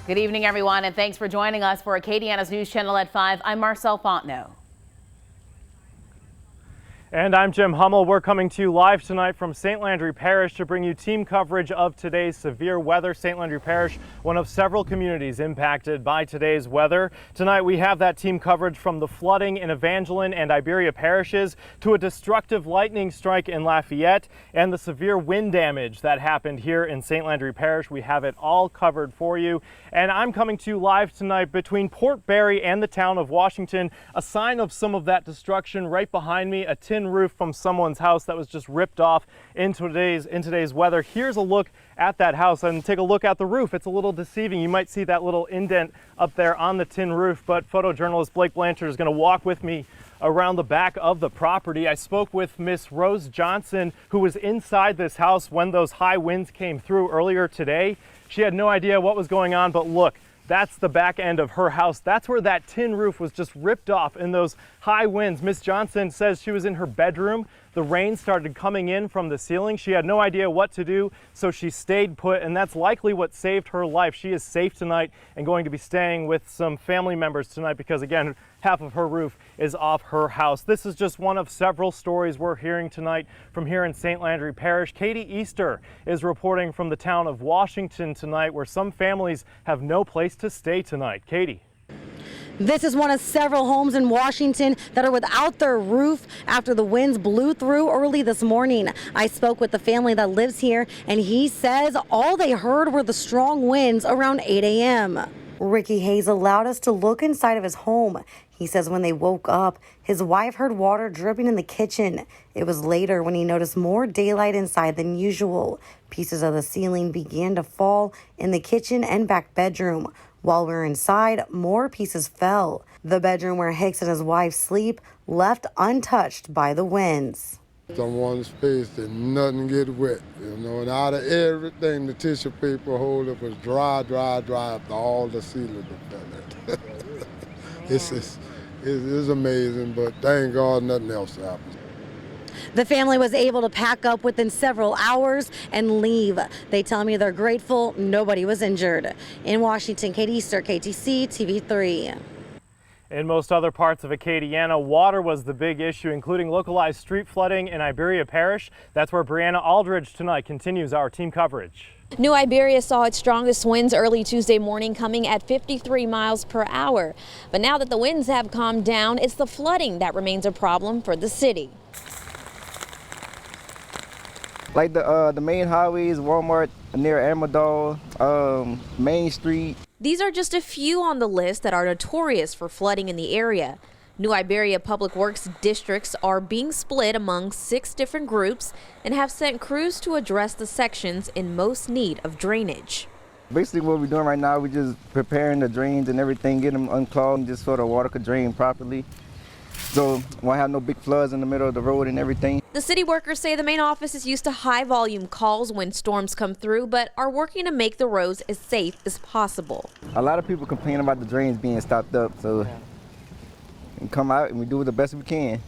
Good evening, everyone, and thanks for joining us for Acadiana's News Channel at 5. I'm Marcel Fontenot. And I'm Jim Hummel. We're coming to you live tonight from St. Landry Parish to bring you team coverage of today's severe weather. St. Landry Parish, one of several communities impacted by today's weather. Tonight we have that team coverage from the flooding in Evangeline and Iberia parishes to a destructive lightning strike in Lafayette and the severe wind damage that happened here in St. Landry Parish. We have it all covered for you. And I'm coming to you live tonight between Port Barre and the town of Washington. A sign of some of that destruction right behind me, a tin roof from someone's house that was just ripped off in today's weather. Here's a look at that house and take a look at the roof. It's a little deceiving. You might see that little indent up there on the tin roof, but photojournalist Blake Blanchard is going to walk with me around the back of the property. I spoke with Miss Rose Johnson, who was inside this house when those high winds came through earlier today. She had no idea what was going on, but look, that's the back end of her house. That's where that tin roof was just ripped off in those high winds. Miss Johnson says she was in her bedroom. The rain started coming in from the ceiling. She had no idea what to do, so she stayed put, and that's likely what saved her life. She is safe tonight and going to be staying with some family members tonight because, again, half of her roof is off her house. This is just one of several stories we're hearing tonight from here in St. Landry Parish. Katie Easter is reporting from the town of Washington tonight, where some families have no place to stay tonight. Katie. This is one of several homes in Washington that are without their roof after the winds blew through early this morning. I spoke with the family that lives here, and he says all they heard were the strong winds around 8 a.m. Ricky Hayes allowed us to look inside of his home. He says when they woke up, his wife heard water dripping in the kitchen. It was later when he noticed more daylight inside than usual. Pieces of the ceiling began to fall in the kitchen and back bedroom. While we were inside, more pieces fell. The bedroom where Hicks and his wife sleep left untouched by the winds. Someone space that nothing get wet, and out of everything, the tissue paper holder was dry after all the ceiling fell. It's amazing, but thank God nothing else happened. The family was able to pack up within several hours and leave. They tell me they're grateful nobody was injured. In Washington, Katie Easter, KTC TV3. In most other parts of Acadiana, water was the big issue, including localized street flooding in Iberia Parish. That's where Brianna Aldridge tonight continues our team coverage. New Iberia saw its strongest winds early Tuesday morning, coming at 53 miles per hour. But now that the winds have calmed down, it's the flooding that remains a problem for the city. Like the main highways, Walmart near Amador, Main Street. These are just a few on the list that are notorious for flooding in the area. New Iberia Public Works districts are being split among 6 different groups and have sent crews to address the sections in most need of drainage. Basically what we're doing right now, we're just preparing the drains and everything, getting them unclogged just so the water could drain properly. So we won't have no big floods in the middle of the road and everything. The city workers say the main office is used to high volume calls when storms come through, but are working to make the roads as safe as possible. A lot of people complain about the drains being stopped up, so we come out and we do the best we can.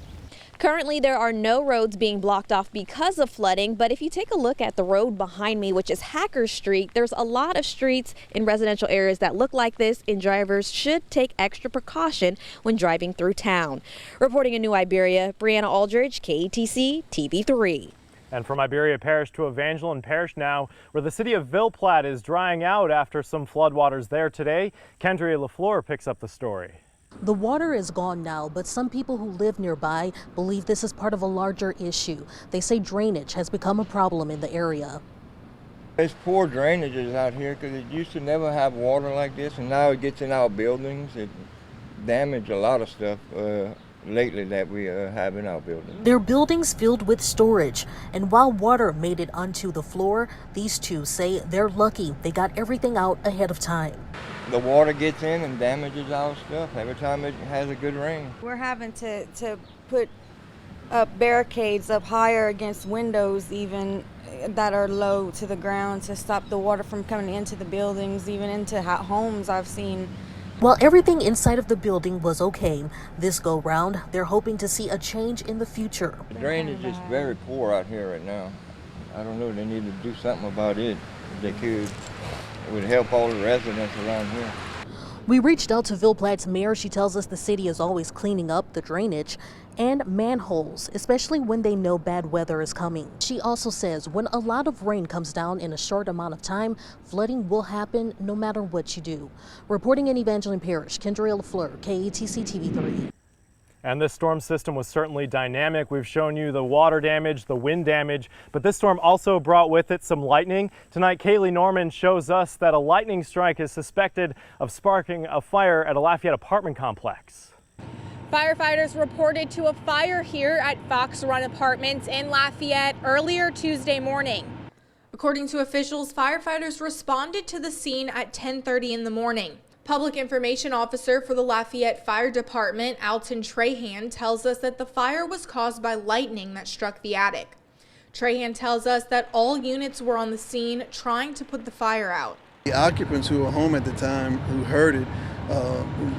Currently, there are no roads being blocked off because of flooding, but if you take a look at the road behind me, which is Hacker Street, there's a lot of streets in residential areas that look like this, and drivers should take extra precaution when driving through town. Reporting in New Iberia, Brianna Aldridge, KTC TV3. And from Iberia Parish to Evangeline Parish now, where the city of Ville Platte is drying out after some floodwaters there today. Kendria LaFleur picks up the story. The water is gone now, but some people who live nearby believe this is part of a larger issue. They say drainage has become a problem in the area. It's poor drainages out here because it used to never have water like this, and now it gets in our buildings. It damaged a lot of stuff lately that we have in our buildings. Their buildings filled with storage, and while water made it onto the floor, these two say they're lucky they got everything out ahead of time. The water gets in and damages our stuff every time it has a good rain. We're having to put up barricades up higher against windows even that are low to the ground to stop the water from coming into the buildings, even into homes I've seen. While everything inside of the building was okay, this go round, they're hoping to see a change in the future. The drainage is very poor out here right now. I don't know, they need to do something about it if they could. would help all the residents around here. We reached out to Ville Platte's mayor. She tells us the city is always cleaning up the drainage and manholes, especially when they know bad weather is coming. She also says when a lot of rain comes down in a short amount of time, flooding will happen no matter what you do. Reporting in Evangeline Parish, Kendra LaFleur, KATC TV3. And this storm system was certainly dynamic. We've shown you the water damage, the wind damage, but this storm also brought with it some lightning. Tonight, Kaylee Norman shows us that a lightning strike is suspected of sparking a fire at a Lafayette apartment complex. Firefighters reported to a fire here at Fox Run Apartments in Lafayette earlier Tuesday morning. According to officials, firefighters responded to the scene at 10:30 in the morning. Public Information Officer for the Lafayette Fire Department, Alton Trahan, tells us that the fire was caused by lightning that struck the attic. Trahan tells us that all units were on the scene trying to put the fire out. The occupants who were home at the time who heard it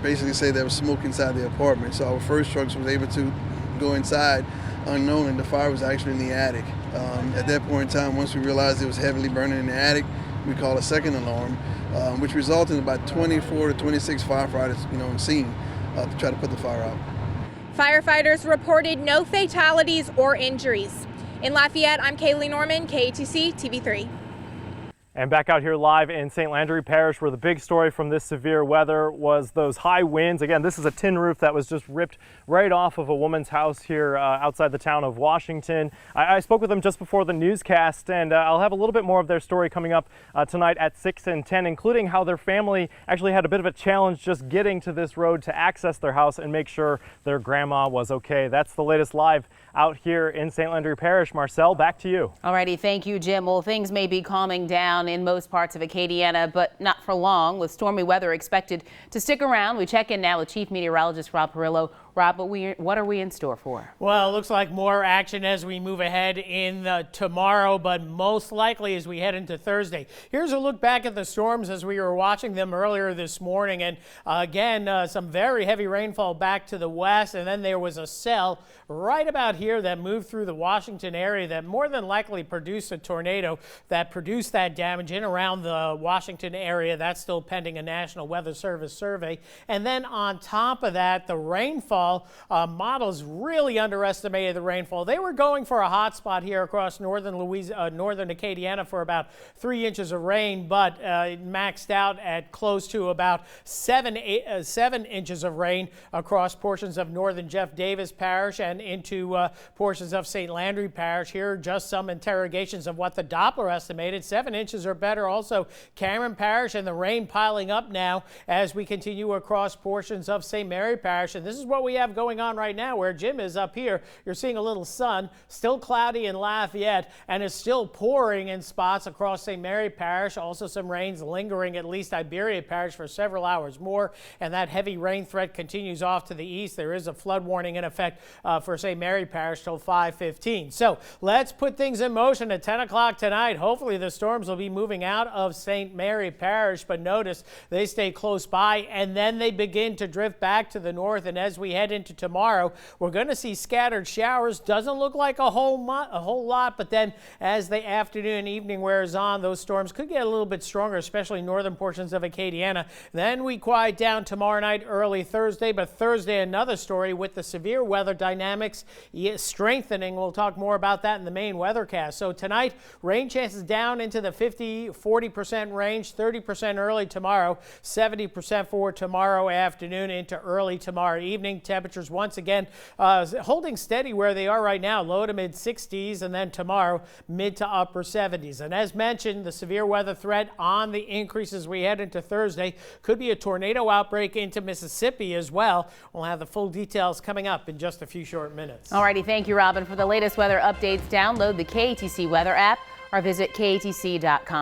basically say there was smoke inside the apartment. So our first trucks was able to go inside unknown, and the fire was actually in the attic. At that point in time, once we realized it was heavily burning in the attic, we called a second alarm, which resulted in about 24 to 26 firefighters, on scene to try to put the fire out. Firefighters reported no fatalities or injuries. In Lafayette, I'm Kaylee Norman, KATC TV3. And back out here live in St. Landry Parish, where the big story from this severe weather was those high winds. Again, this is a tin roof that was just ripped right off of a woman's house here outside the town of Washington. I spoke with them just before the newscast, and I'll have a little bit more of their story coming up tonight at 6 and 10, including how their family actually had a bit of a challenge just getting to this road to access their house and make sure their grandma was okay. That's the latest live out here in St. Landry Parish. Marcel, back to you. Alrighty, thank you, Jim. Well, things may be calming down in most parts of Acadiana, but not for long, with stormy weather expected to stick around. We check in now with Chief Meteorologist Rob Perillo. Rob, what are we in store for? Well, it looks like more action as we move ahead in tomorrow, but most likely as we head into Thursday. Here's a look back at the storms as we were watching them earlier this morning. And again, some very heavy rainfall back to the west. And then there was a cell right about here that moved through the Washington area that more than likely produced a tornado that produced that damage in around the Washington area. That's still pending a National Weather Service survey. And then on top of that, the rainfall models really underestimated the rainfall. They were going for a hot spot here across northern Acadiana for about 3 inches of rain, but it maxed out at close to about 7 inches of rain across portions of northern Jeff Davis Parish and into portions of St. Landry Parish. Here are just some interrogations of what the Doppler estimated. 7 inches or better. Also Cameron Parish, and the rain piling up now as we continue across portions of St. Mary Parish. And this is what we have going on right now where Jim is up here. You're seeing a little sun, still cloudy in Lafayette, and it's still pouring in spots across St. Mary Parish. Also some rains lingering at least Iberia Parish for several hours more, and that heavy rain threat continues off to the east. There is a flood warning in effect for St. Mary Parish till 5:15. So let's put things in motion at 10 o'clock tonight. Hopefully the storms will be moving out of St. Mary Parish, but notice they stay close by and then they begin to drift back to the north. And as we head into tomorrow, we're going to see scattered showers. Doesn't look like a whole lot, but then as the afternoon and evening wears on, those storms could get a little bit stronger, especially northern portions of Acadiana. Then we quiet down tomorrow night, early Thursday, but Thursday another story with the severe weather dynamics strengthening. We'll talk more about that in the main weathercast. So tonight, rain chances down into the 40% range, 30% early tomorrow, 70% for tomorrow afternoon into early tomorrow evening. Temperatures once again holding steady where they are right now, low to mid 60s, and then tomorrow mid to upper 70s. And as mentioned, the severe weather threat on the increase as we head into Thursday. Could be a tornado outbreak into Mississippi as well. We'll have the full details coming up in just a few short minutes. Alrighty, thank you, Robin. For the latest weather updates, download the KATC weather app or visit KATC.com.